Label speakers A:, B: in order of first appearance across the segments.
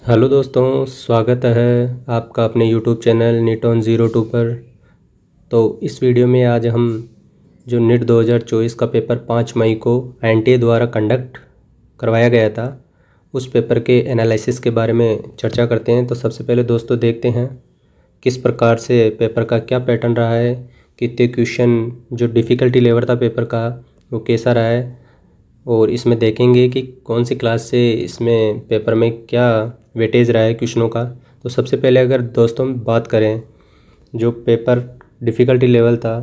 A: Hello दोस्तों, स्वागत है आपका अपने यूट्यूब चैनल नीटॉन 02 पर। तो इस वीडियो में आज हम जो नीट 2024 का पेपर 5 मई को एनटीए द्वारा कंडक्ट करवाया गया था, उस पेपर के एनालिसिस के बारे में चर्चा करते हैं। तो सबसे पहले दोस्तों देखते हैं किस प्रकार से पेपर का क्या पैटर्न रहा है, कितने क्वेश्चन, जो डिफ़िकल्टी लेवल था पेपर का वो कैसा रहा है, और इसमें देखेंगे कि कौन सी क्लास से इसमें पेपर में क्या वेटेज रहा है क्वेश्चनों का। तो सबसे पहले अगर दोस्तों बात करें, जो पेपर डिफ़िकल्टी लेवल था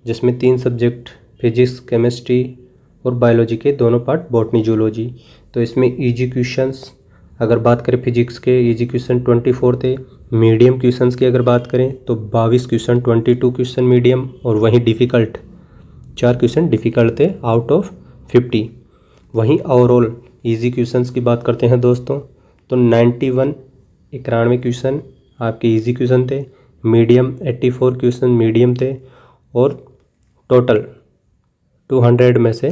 A: जिसमें 3 सब्जेक्ट फिजिक्स, केमिस्ट्री और बायोलॉजी के दोनों पार्ट, बॉटनी, जूलॉजी, तो इसमें इजी क्वेश्चंस अगर बात करें फिजिक्स के इजी क्वेश्चन 24 थे। मीडियम क्वेश्चंस की अगर बात करें तो 22 क्वेश्चन, 22 क्वेश्चन मीडियम, और वहीं डिफ़िकल्ट 4 क्वेश्चन डिफ़िकल्ट थे आउट ऑफ 50। वहीं ओवरऑल इजी क्वेश्चंस की बात करते हैं दोस्तों, तो 91 क्वेश्चन आपके इजी क्वेश्चन थे, मीडियम 84 क्वेश्चन मीडियम थे, और टोटल 200 में से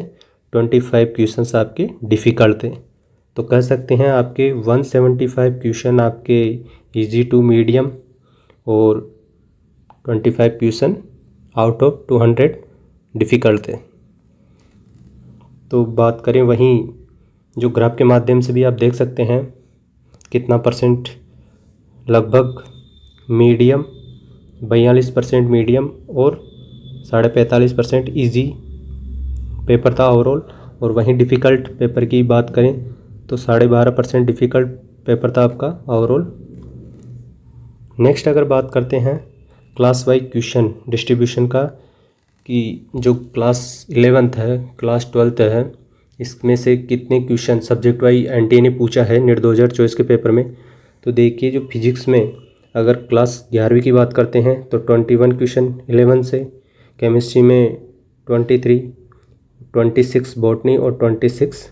A: 25 क्वेश्चंस आपके डिफ़िकल्ट थे। तो कह सकते हैं आपके 175 क्वेश्चन आपके इजी टू मीडियम और 25 क्वेश्चन आउट ऑफ 200 डिफ़िकल्ट थे। तो बात करें वहीं जो ग्राफ के माध्यम से भी आप देख सकते हैं कितना परसेंट, लगभग मीडियम 42% मीडियम और 45.5% ईजी पेपर था ओवरऑल। और वहीं डिफ़िकल्ट पेपर की बात करें तो 12.5% डिफ़िकल्ट पेपर था आपका ओवरऑल। नेक्स्ट अगर बात करते हैं क्लास वाइज क्वेश्चन डिस्ट्रीब्यूशन का, कि जो क्लास 11th है, क्लास 12th है, इसमें से कितने क्वेश्चन सब्जेक्ट वाइज एनटीए ने पूछा है नीट 2024 के पेपर में। तो देखिए, जो फिजिक्स में अगर क्लास 11वीं की बात करते हैं तो 21 क्वेश्चन 11 से, केमिस्ट्री में 23, 26 बॉटनी और 26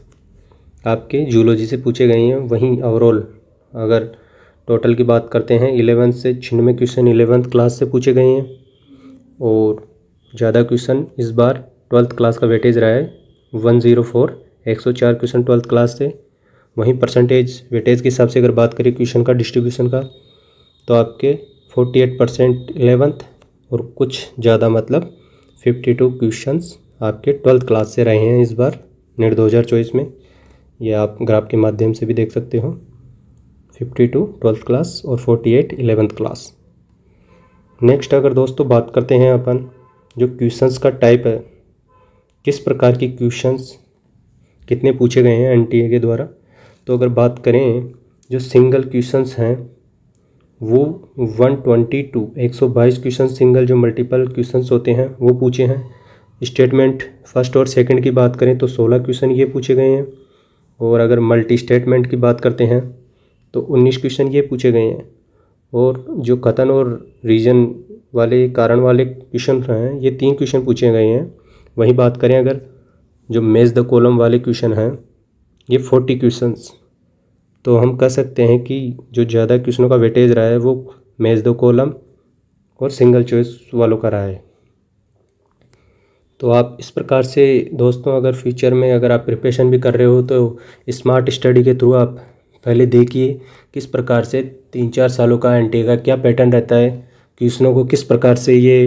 A: आपके जूलॉजी से पूछे गए हैं। वहीं ओवरऑल अगर टोटल की बात करते हैं 11 से 96 क्वेश्चन 11th क्लास से पूछे गए हैं, और ज़्यादा क्वेश्चन इस बार 12th क्लास का वेटेज रहा है 104, 104 क्वेश्चन 12th क्लास से। वहीं परसेंटेज वेटेज के हिसाब से अगर बात करें क्वेश्चन का डिस्ट्रीब्यूशन का, तो आपके 48% 11th और कुछ ज़्यादा मतलब 52 क्वेश्चंस आपके 12th क्लास से रहे हैं इस बार नीट 2024 में। ये आप ग्राफ के माध्यम से भी देख सकते हो, 52 12th क्लास और 48 11th क्लास। नेक्स्ट अगर दोस्तों बात करते हैं अपन जो क्वेश्चंस का टाइप है, किस प्रकार की क्वेश्चंस कितने पूछे गए हैं एनटीए के द्वारा, तो अगर बात करें जो सिंगल क्वेश्चंस हैं वो 122 क्वेश्चन सिंगल, जो मल्टीपल क्वेश्चंस होते हैं वो पूछे हैं। स्टेटमेंट फर्स्ट और सेकंड की बात करें तो 16 क्वेश्चन ये पूछे गए हैं, और अगर मल्टी स्टेटमेंट की बात करते हैं तो 19 क्वेश्चन ये पूछे गए हैं। और जो कथन और रीजन वाले, कारण वाले क्वेश्चन हैं, ये 3 क्वेश्चन पूछे गए हैं। वहीं बात करें अगर जो मैच द कॉलम वाले क्वेश्चन हैं, ये 40 क्वेश्चंस। तो हम कह सकते हैं कि जो ज़्यादा क्वेश्चनों का वेटेज रहा है वो मैच द कॉलम और सिंगल चॉइस वालों का रहा है। तो आप इस प्रकार से दोस्तों अगर फ्यूचर में अगर आप प्रिपरेशन भी कर रहे हो तो स्मार्ट स्टडी के थ्रू आप पहले देखिए किस प्रकार से 3-4 सालों का एनटीए का क्या पैटर्न रहता है, क्वेश्चनों को किस प्रकार से ये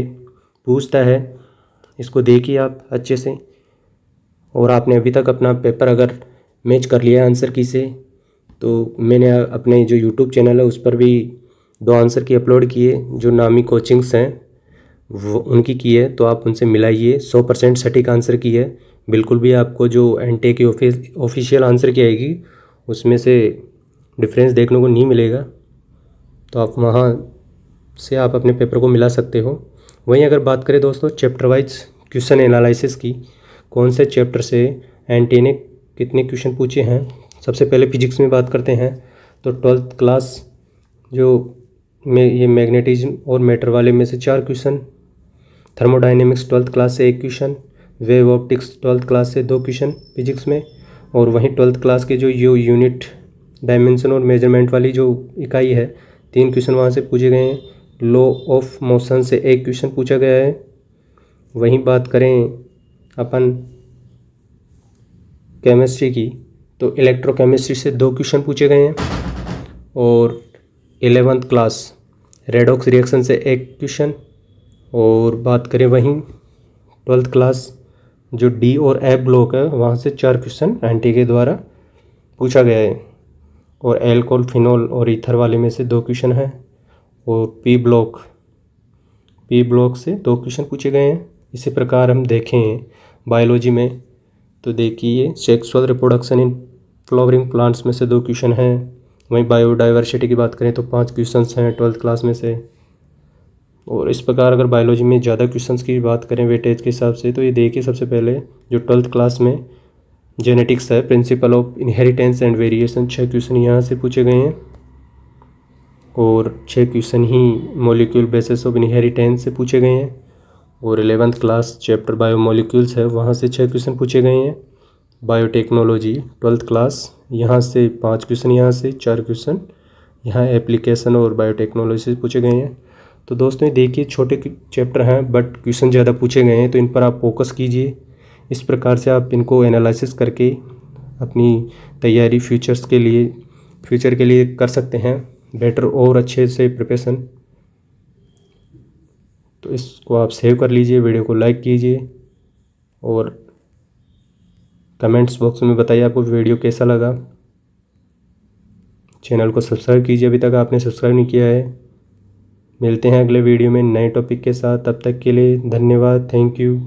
A: पूछता है, इसको देखिए आप अच्छे से। और आपने अभी तक अपना पेपर अगर मैच कर लिया आंसर की से, तो मैंने अपने जो यूट्यूब चैनल है उस पर भी 2 आंसर की अपलोड किए, जो नामी कोचिंग्स हैं वो उनकी की है, तो आप उनसे मिलाइए। 100% सटीक आंसर की है, बिल्कुल भी आपको जो एनटीए की ऑफिशियल आंसर की आएगी उसमें से डिफरेंस देखने को नहीं मिलेगा। तो आप वहाँ से आप अपने पेपर को मिला सकते हो। वहीं अगर बात करें दोस्तों चैप्टर वाइज क्वेश्चन एनालिसिस की, कौन से चैप्टर से एनटीए ने कितने क्वेश्चन पूछे हैं, सबसे पहले फिजिक्स में बात करते हैं तो 12th क्लास जो ये मैग्नेटिज्म और मैटर वाले में से 4 क्वेश्चन, थर्मोडाइनेमिक्स 12th क्लास से 1 question, wave optics 12th class से 2 क्वेश्चन फिजिक्स में, और वहीं 12th क्लास के जो यूनिट डायमेंशन और मेजरमेंट वाली जो इकाई है 3 क्वेश्चन वहाँ से पूछे गए हैं। लॉ ऑफ मोशन से 1 क्वेश्चन पूछा गया है। वहीं बात करें अपन केमिस्ट्री की तो इलेक्ट्रोकेमिस्ट्री से 2 क्वेश्चन पूछे गए हैं। और 11th क्लास रेडॉक्स रिएक्शन से एक क्वेश्चन। और बात करें वहीं 12th क्लास जो डी और एफ ब्लॉक है वहाँ से 4 क्वेश्चन एनटी के द्वारा पूछा गया है। और एल्कोहल, फिनोल और ईथर वाले में से 2 क्वेश्चन हैं। और पी ब्लॉक से 2 क्वेश्चन पूछे गए हैं। इसी प्रकार हम देखें बायोलॉजी में तो देखिए sexual reproduction in flowering plants में से 2 क्वेश्चन हैं। वहीं बायोडाइवर्सिटी की बात करें तो 5 क्वेश्चंस हैं 12th क्लास में से। और इस प्रकार अगर बायोलॉजी में ज़्यादा क्वेश्चंस की बात करें वेटेज के हिसाब से तो ये देखिए सबसे पहले जो 12th क्लास में जेनेटिक्स है, principle of inheritance and variation, 6 question यहाँ से पूछे गए हैं। और 6 question he molecule basis of inheritance से पूछे गए हैं। और 11th क्लास चैप्टर बायोमोलिक्यूल्स है वहाँ से 6 क्वेश्चन पूछे गए हैं। बायोटेक्नोलॉजी 12th क्लास यहाँ से 5 क्वेश्चन, यहाँ से 4 क्वेश्चन यहाँ एप्लीकेशन और बायोटेक्नोलॉजी से पूछे गए हैं। तो दोस्तों ये देखिए छोटे चैप्टर हैं बट क्वेश्चन ज़्यादा पूछे गए हैं, तो इन पर आप फोकस कीजिए। इस प्रकार से आप इनको एनालिसिस करके अपनी तैयारी फ्यूचर के लिए कर सकते हैं बेटर और अच्छे से प्रिपरेशन। तो इसको आप सेव कर लीजिए, वीडियो को लाइक कीजिए और कमेंट्स बॉक्स में बताइए आपको वीडियो कैसा लगा। चैनल को सब्सक्राइब कीजिए अभी तक आपने सब्सक्राइब नहीं किया है। मिलते हैं अगले वीडियो में नए टॉपिक के साथ, तब तक के लिए धन्यवाद, थैंक यू।